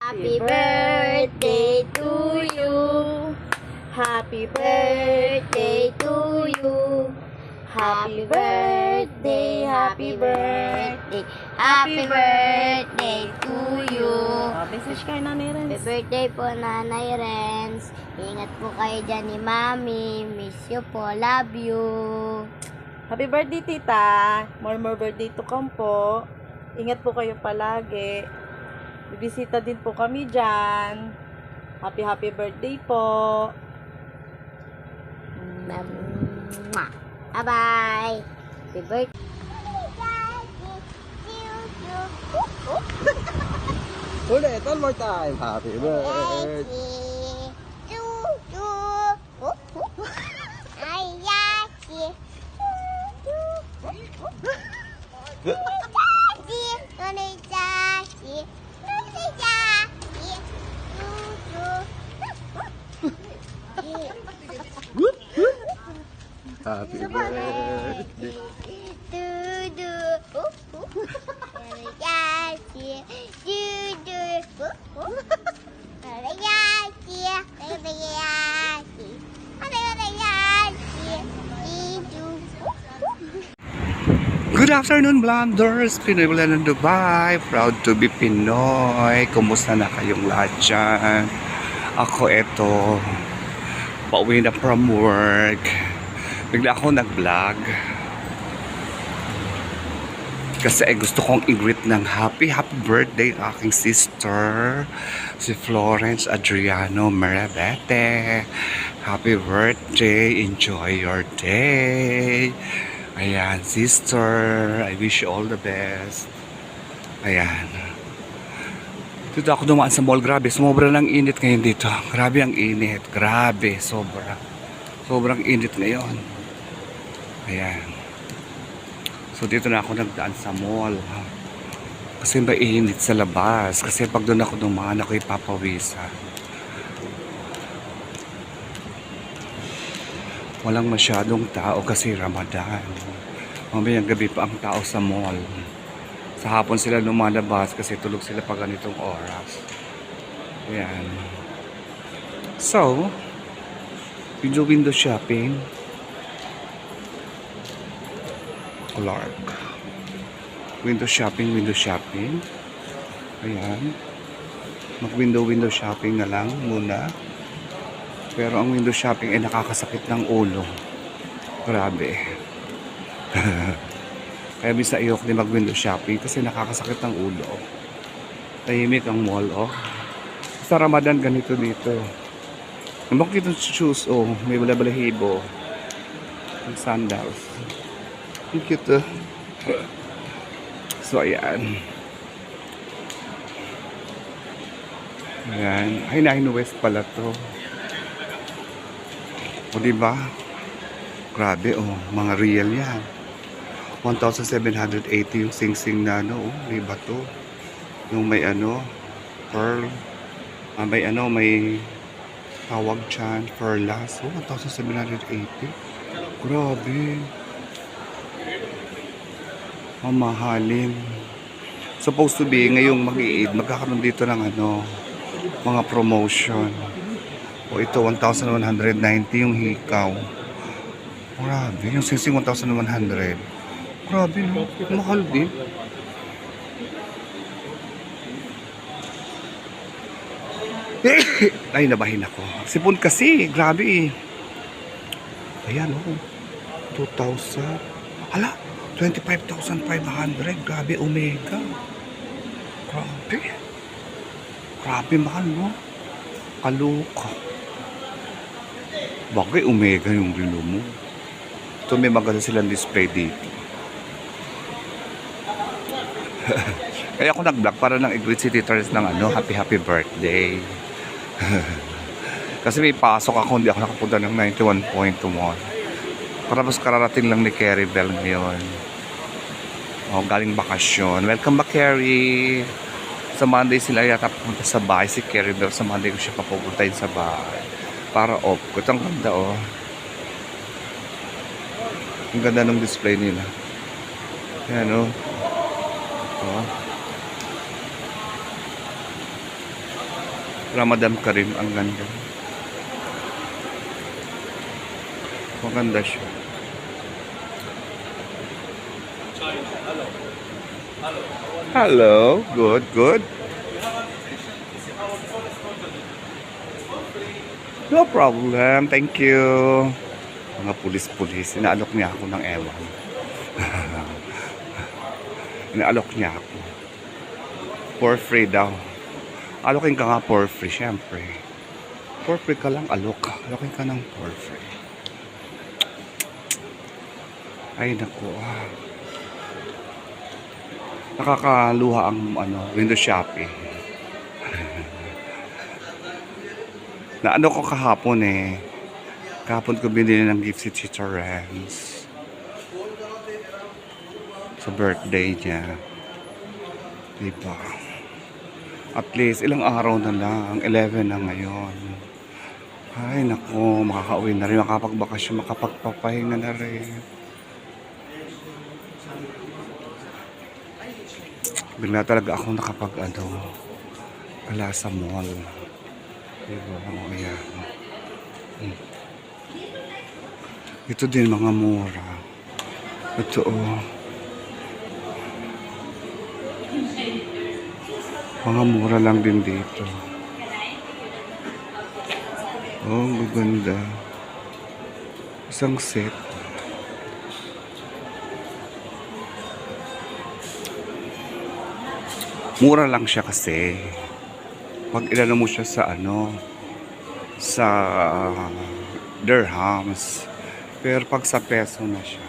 Happy birthday to you. Happy birthday to you. Happy birthday, happy birthday, happy birthday to you. Message kay Nanay Renz. Happy birthday po, Nanay Renz. Ingat po kayo dyan ni Mami. Miss you po. Love you. Happy birthday, tita. More birthday to come po. Ingat po kayo palagi. Bibisita din po kami dyan. Happy birthday po. Bye-bye. Happy birthday. Ulit, one more time. Happy birthday. Happy birthday. Good afternoon, Blanders! Pinoy Bland ng Dubai. Proud to be Pinoy. Kumusta na kayong lahat dyan? Ako eto, pauwi na from work. Bigla ako nag-vlog. Kasi gusto kong i-greet ng happy birthday aking sister, si Florence Adriano Merabete. Happy birthday! Enjoy your day! Ayan, sister, I wish you all the best. Ayan. Dito ako dumaan sa mall. Grabe, sumobra ng init ngayon dito. Grabe ang init. Grabe, sobra. Sobrang init ngayon. Ayan. So dito na ako nagdaan sa mall. Kasi mainit sa labas. Kasi pag doon ako dumaan, ako ipapawisan. Walang masyadong tao kasi Ramadan. Mamayang gabi pa ang tao sa mall. Sa hapon sila lumalabas kasi tulog sila pag ganitong oras. Ayan. So, window shopping. Clark. Window shopping. Ayan. Mag-window shopping na lang muna. Pero ang window shopping ay nakakasakit ng ulo. Grabe. Kaya bisa ayoko din mag-window shopping kasi nakakasakit ng ulo. Tahimik ang mall, oh. Sa Ramadan ganito dito. Ang bakit itong shoes, oh. May balahibo. Ang sandals. Ang cute, oh. So, ayan. Ayan. Ay, Nine West pala to. O diba? Grabe, oh. Mga real yan. 1,780 yung sing-sing na ano, oh. May bato. Yung may ano, pearl. May tawag dyan, perlas. Oh, 1,780. Grabe. Mamahalin. Supposed to be, ngayong mag-i-Eid, magkakaroon dito ng ano, mga promotion. O ito, 1,190 yung hikaw. Grabe, yung sing-sing 1,100. Grabe, no? Mahal din. Ay, nabahin ako. Sipon kasi, grabe eh. Ayan, oh. 2,000. Hala, 25,500. Grabe, Omega. Grabe. Grabe, mahal, no? Kaluka. Bagay, Omega yung relo mo. Ito, may maganda silang display dito. Kaya ako nag-vlog para lang i-greet si Tita Rez ng ano, happy birthday. Kasi may pasok ako, hindi ako nakapunta ng 91.1. Para mas kararating lang ni Carrie Bell ngayon. Oh, galing bakasyon. Welcome back, Carrie. Sa Monday sila yata pupunta sa bahay si Carrie Bell. Sa Monday ko siya papupuntahin sa bahay. Para off ko. Ito ang ganda, oh. Ang ganda ng display nila. Yan, oh. Oh. Ramadan Karim, ang ganda. Maganda siya. Hello, good, good. No problem, thank you. Mga pulis-pulis, inaalok niya ako ng ewan. Inaalok niya ako. For free daw. Alokin ka nga for free, syempre. For free ka lang, alok. Alokin ka ng for free. Ay, naku. Nakakaluha ang window shopping. Na ano ko kahapon eh. Kahapon ko binili ng gift si Tito Renz. Sa birthday niya. Diba? At least ilang araw na lang. 11 na ngayon. Ay naku, makakauwi na rin. Makapagbakasyon, makapagpapahinga na rin. Bigla talaga ako wala sa mall. Diba? Ayan. Ito din mga mura. Ito mga mura lang din dito. Oh, maganda. Isang set. Mura lang siya kasi. Pag ilano mo siya sa sa dirhams. Pero pag sa peso na siya.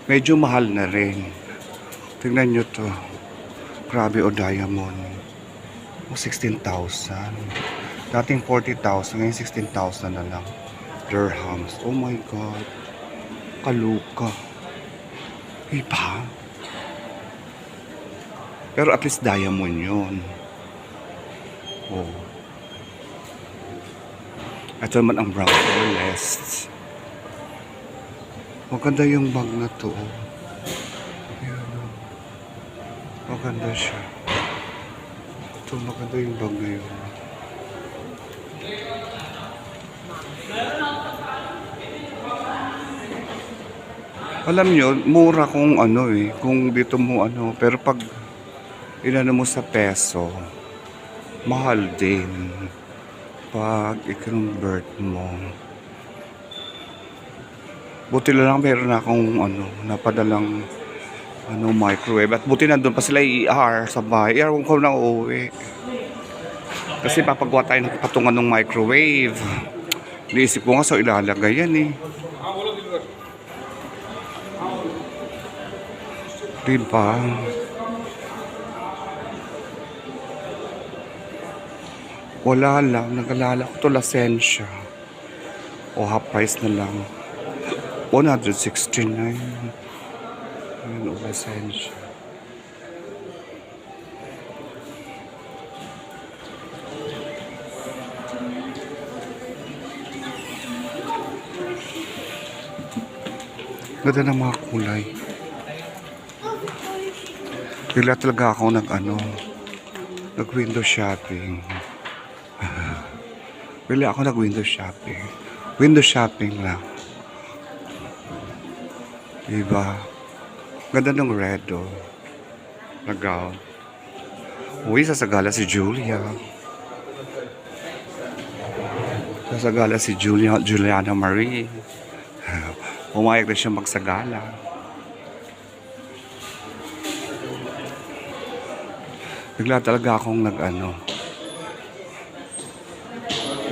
Medyo mahal na rin. Tingnan nyo to. Grabe diamond. 16,000. Dating 40,000. Ngayon 16,000 na lang. Dirhams. Oh my God. Kaluka. Iba. Pero at least diamond yun. Oh. Ito naman ang brown forest. Maganda yung bag na to. Ayan. Maganda siya. Ito, maganda yung bag na yun. Alam nyo, mura kung kung dito mo pero pag inano mo sa peso, mahal din pag i-convert mo. Buti lang meron akong napadalang microwave, at buti nandun pa sila ER sa bahay. ER ko na uuwi kasi papagawa tayo ng patungan ng microwave. Naisip ko nga, so ilalagay yan eh. Diba? Wala lang. Nag-alala ko to Lasensya. O half price na lang. 169. Ayan o Lasensya. Ganda ng mga kulay. Bigla talaga ako nag-window shopping. Bigla ako nag-window shopping. Window shopping lang. Diba? Ganda ng red na gown. Uy, sasagala si Julia. Sasagala si Juliana Marie. Pumayag na siya magsagala. Bigla talaga akong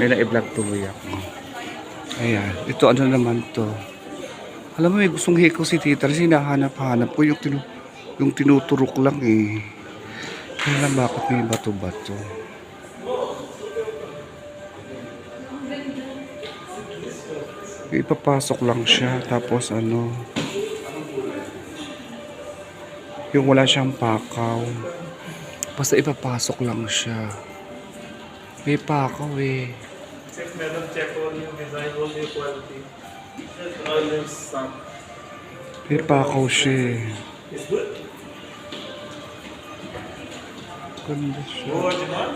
may na-i-vlog tuloy ako. Ayan. Ito naman to. Alam mo, may gustong hiko si Tita. Hinahanap-hanap ko yung tinuturok lang eh. Kaya lang bakit may bato-bato. Ipapasok lang siya. Tapos yung wala siyang pakaw. Basta ipapasok lang siya. May pakaw eh. Check, madam, check all yung design, all yung quality. All yung stock. May pakaw siya eh. It's good. condition. Go Ajman.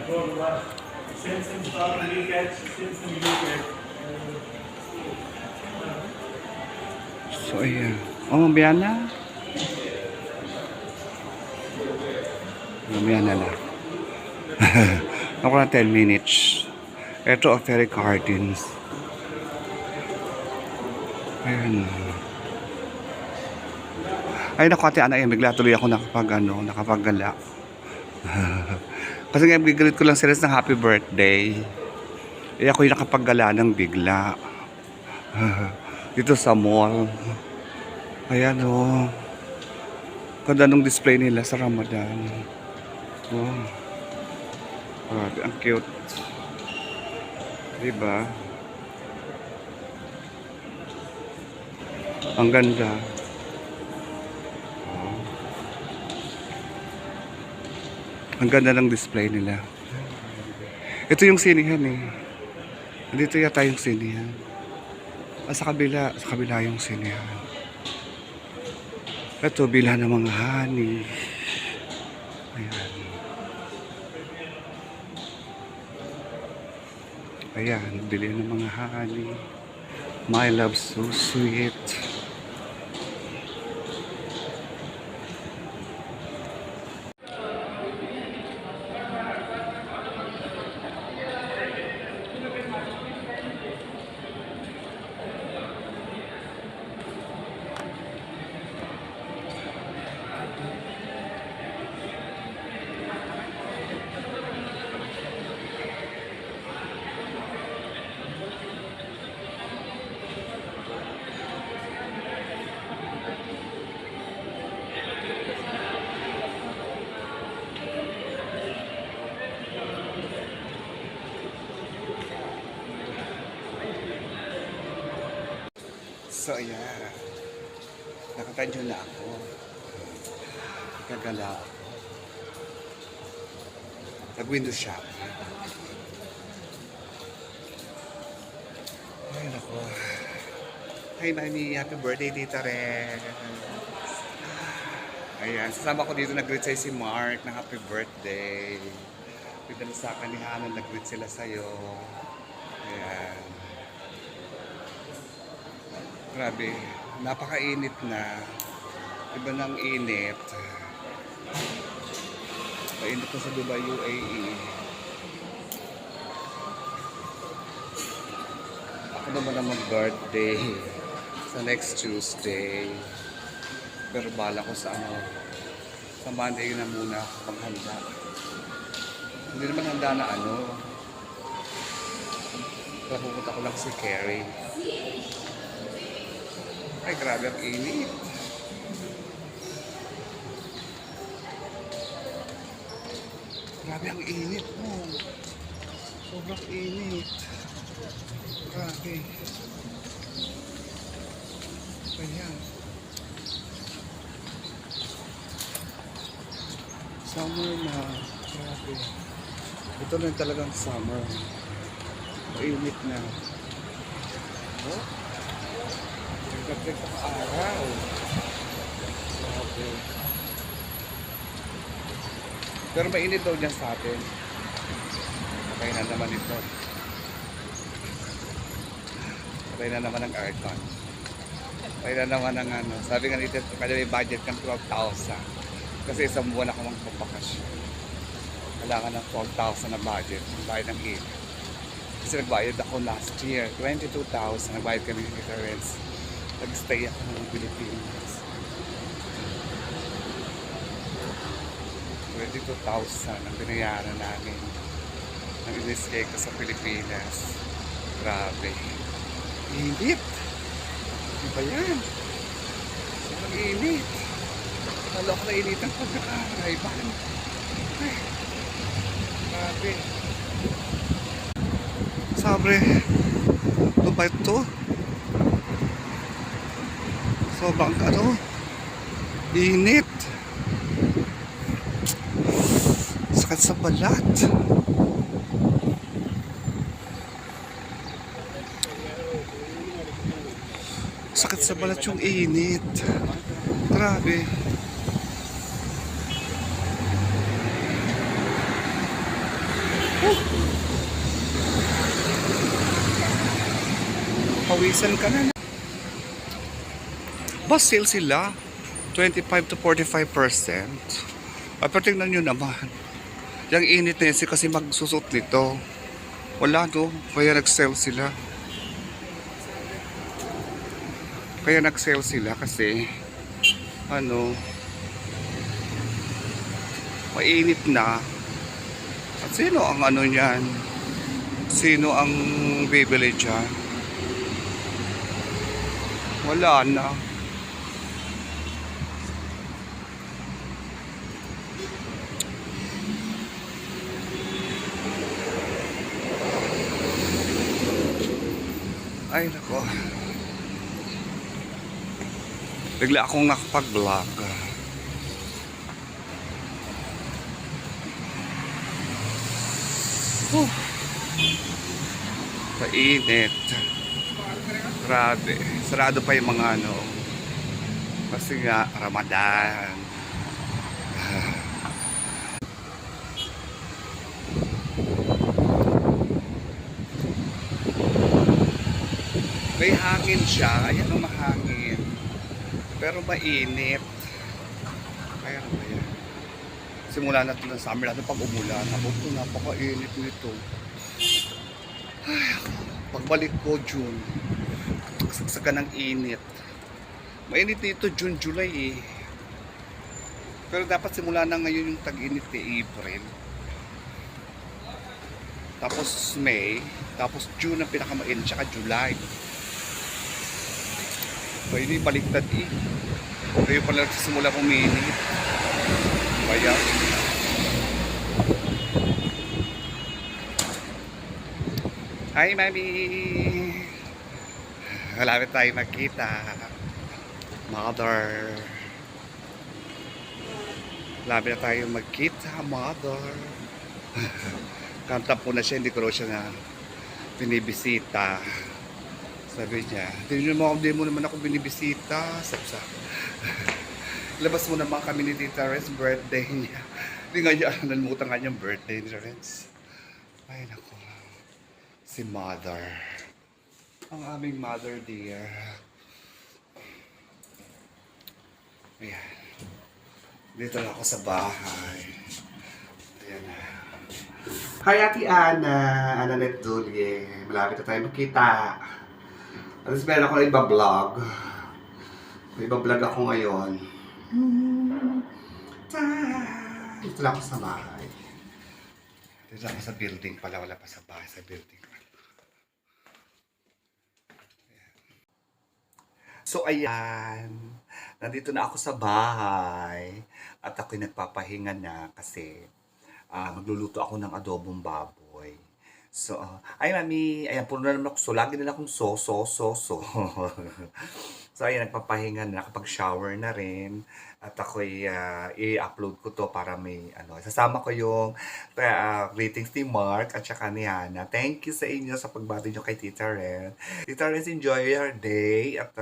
Go Ajman. Since install leakage, since leakage. So, ayan. Oh, mamaya na. Mamaya na lang. Ako na 10 minutes. Ito, Ferry Gardens. Ayan. Ay, naku, ate, anak, bigla tuloy ako nakapagala. Kasi nga, gigalit ko lang sila ng happy birthday. Eh, ako yung nakapaggala ng bigla. Dito sa mall. Ayan, oh. Ganda nung display nila sa Ramadan. Oh. Grabe, ang cute. Diba? Ang ganda. Oh. Ang ganda ng display nila. Ito yung sinihan eh. Dito yata yung sinihan. Sa kabila yung sinihan. Ito, bila ng mga honey. Ayan. Ayan, bili ng mga honey. My love, so sweet. So, ayan. Nakatadyo na ako. Kagala ako. Nag-window shop. Ay, naku. Hi, Mami. Happy birthday, Tita Ren. Ayan. Sasama ko dito. Nag-greet sa'yo si Mark na happy birthday. Pidala sa akin ni Hannah. Nag-greet sila sa'yo. Ayan. Grabe, napakainit na. Iba ng init. Mainit na sa Dubai, UAE. Ako naman ang mag-birthday sa next Tuesday. Pero bala ko sa sa Monday na muna ako maghanda. Hindi naman handa na Pero pupunta ko lang si Carrie. Ay, grabe ang init. Grabe ang init mo. Sobrang init. Grabe. Ayan. Summer na. Grabe. Ito na talagang summer. Init na. Oh? Nagdagdag ang araw. Grabe. Pero mainit daw dyan sa atin. Okay na naman ito. Okay na naman ang aircon. Okay na naman ang Sabi nga nito, kaya may budget kang 12,000. Kasi isang buwan ako magpapakasyon. Kailangan ng 12,000 na budget. Bayad ng heat. Kasi nagbayad ako last year. 22,000. Nagbayad kami ng parents. Nag-stay ako ng Pilipinas. 22,000 ang binayaran namin ng in-stay ko sa Pilipinas. Grabe. Init. Ano ba yan? Sobrang init. Lalo ako nainit ang pagkakarayban. Ay. Grabe. Sabre. Ito ba ito? Sobrang init. Sakit sa balat. Sakit sa balat yung init. Grabe. Pawisan ka na. Ba, sale sila. 25 to 45%. At pero tingnan nyo naman. Yung init na yan kasi magsusot nito. Wala no. Kaya nag-sale sila. Kaya nag-sale sila kasi ano, mainit na. At sino ang ano niyan? Sino ang bibili dyan? Wala na. Ay, nako. Bigla akong nakapag-vlog. Painit. Grabe. Sarado pa yung mga ano. Kasi nga, Ramadan. May hangin siya. Ayan ang mahangin. Pero mainit. Kaya ano ba yan? Simula na ito ng summer natin pag umulan. Abot ko, napaka-init nito. Ay, pagbalik ko, June. Saksagan ng init. Mainit dito, June, July eh. Pero dapat simula na ngayon yung tag-init ni April. Tapos May. Tapos June ang pinakamainit. Tsaka July. So, hindi baliktad eh. Kayo pala nagsisimula puminit. Kaya. Hi, Mami! Malapit tayo magkita. Mother. Malapit na tayo magkita, Mother. Kanta po na siya, hindi ko raw siya na binibisita. Sabi niya, hindi mo naman ako binibisita. Sabi. Labas mo naman kami ni Tita Renz, birthday niya. Hindi nga niya, nalimutan nga niyang birthday ni Renz. Ay, naku. Si Mother. Ang aming Mother dear. Ayan. Dito na ako sa bahay. Ayan na. Hi, Ate Ana. Ananet Dulye. Malapit na tayo magkita. At least meron ako na iba-vlog. May iba-vlog ako ngayon. Dito lang ako sa bahay. Dito lang ako sa building pala. Wala pa sa bahay, sa building. So, ayan. Nandito na ako sa bahay. At ako'y nagpapahinga na kasi magluluto ako ng adobong baboy. So, ay mami, ayan, puno na naman ako. So, lagi nila akong so. So, ayan, nagpapahinga na, nakapag-shower na rin. At ako'y i-upload ko to para may, sasama ko yung greetings ni Mark at saka ni Hannah. Thank you sa inyo sa pagbati nyo kay Tita Ren. Tita Ren, enjoy your day at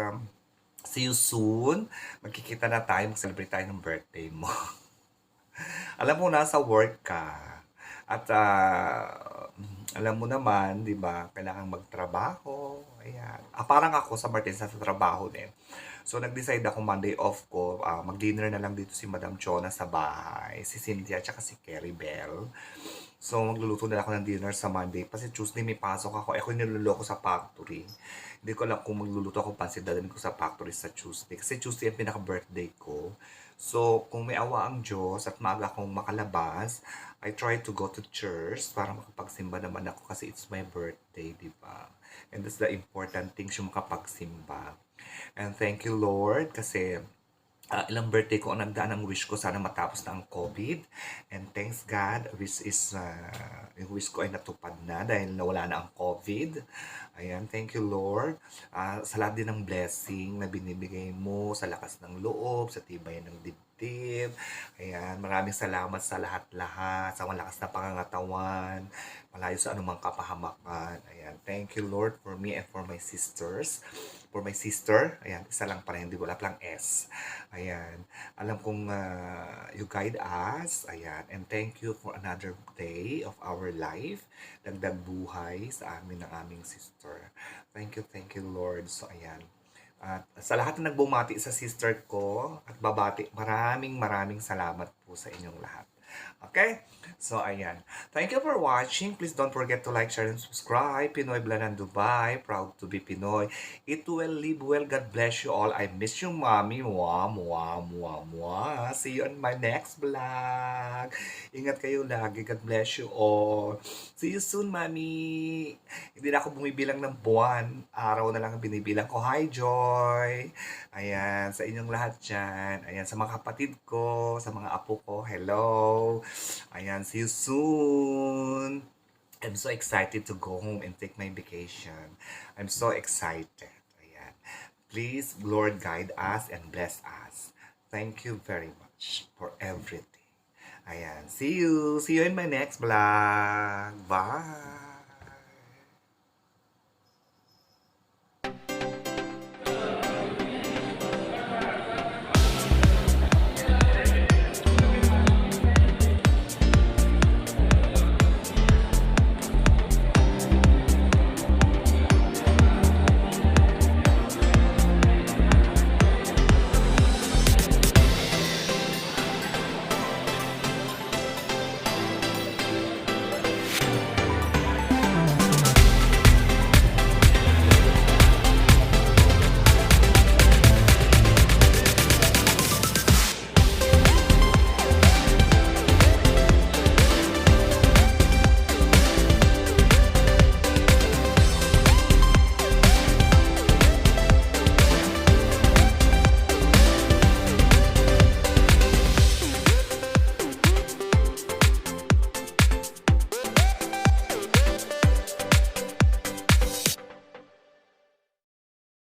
see you soon. Magkikita na tayo, mag-celebrate tayo ng birthday mo. Alam mo, nasa work ka. At alam mo naman, di ba, kailangan magtrabaho. Ayan. Parang ako sa Martin sa trabaho din. So, nag-decide ako Monday off ko. Mag-dinner na lang dito si Madam Chona sa bahay. Si Cynthia at si Kerry Bell. So, magluluto na ako ng dinner sa Monday. Kasi Tuesday may pasok ako. Ako niluluto ko sa factory. Hindi ko alam kung magluluto ako pansit. Dadalhin ko sa factory sa Tuesday. Kasi Tuesday ang pinaka-birthday ko. So, kung may awa ang Diyos at maaga akong makalabas, I try to go to church para makapagsimba naman ako kasi it's my birthday, di ba? And that's the important thing, yung makapagsimba. And thank you, Lord, kasi ilang birthday ko ang nagdaan ang wish ko, sana matapos na ang COVID. And thanks God, yung wish ko ay natupad na dahil nawala na ang COVID. Ayan, thank you, Lord. Sa lahat din ng blessing na binibigay mo, sa lakas ng loob, sa tibay ng dibdib. Ayan, maraming salamat sa lahat-lahat, sa malakas na pangangatawan. malayo sa anumang kapahamakan. Ayan. Thank you, Lord, for me and for my sisters. For my sister, ayan, isa lang pala, hindi wala palang S. Ayan. Alam kong you guide us. Ayan. And thank you for another day of our life. Dagdag buhay sa amin ng aming sister. Thank you, Lord. So, ayan. At sa lahat na nagbumati sa sister ko at babati, maraming salamat po sa inyong lahat. Okay? So, ayan. Thank you for watching. Please don't forget to like, share, and subscribe. Pinoy Blanan Dubai. Proud to be Pinoy. Eat well, live well. God bless you all. I miss you, mommy. Mwah, mwah, mwah, mwah. See you on my next vlog. Ingat kayo lagi. God bless you all. See you soon, mommy. Hindi na ako bumibilang ng buwan. Araw na lang ang binibilang ko. Hi, Joy. Ayan, sa inyong lahat dyan. Ayan, sa mga kapatid ko, sa mga apo ko. Hello. Ayan, see you soon. I'm so excited to go home and take my vacation. I'm so excited. Ayan. Please, Lord, guide us and bless us. Thank you very much for everything. Ayan. See you. See you in my next vlog. Bye.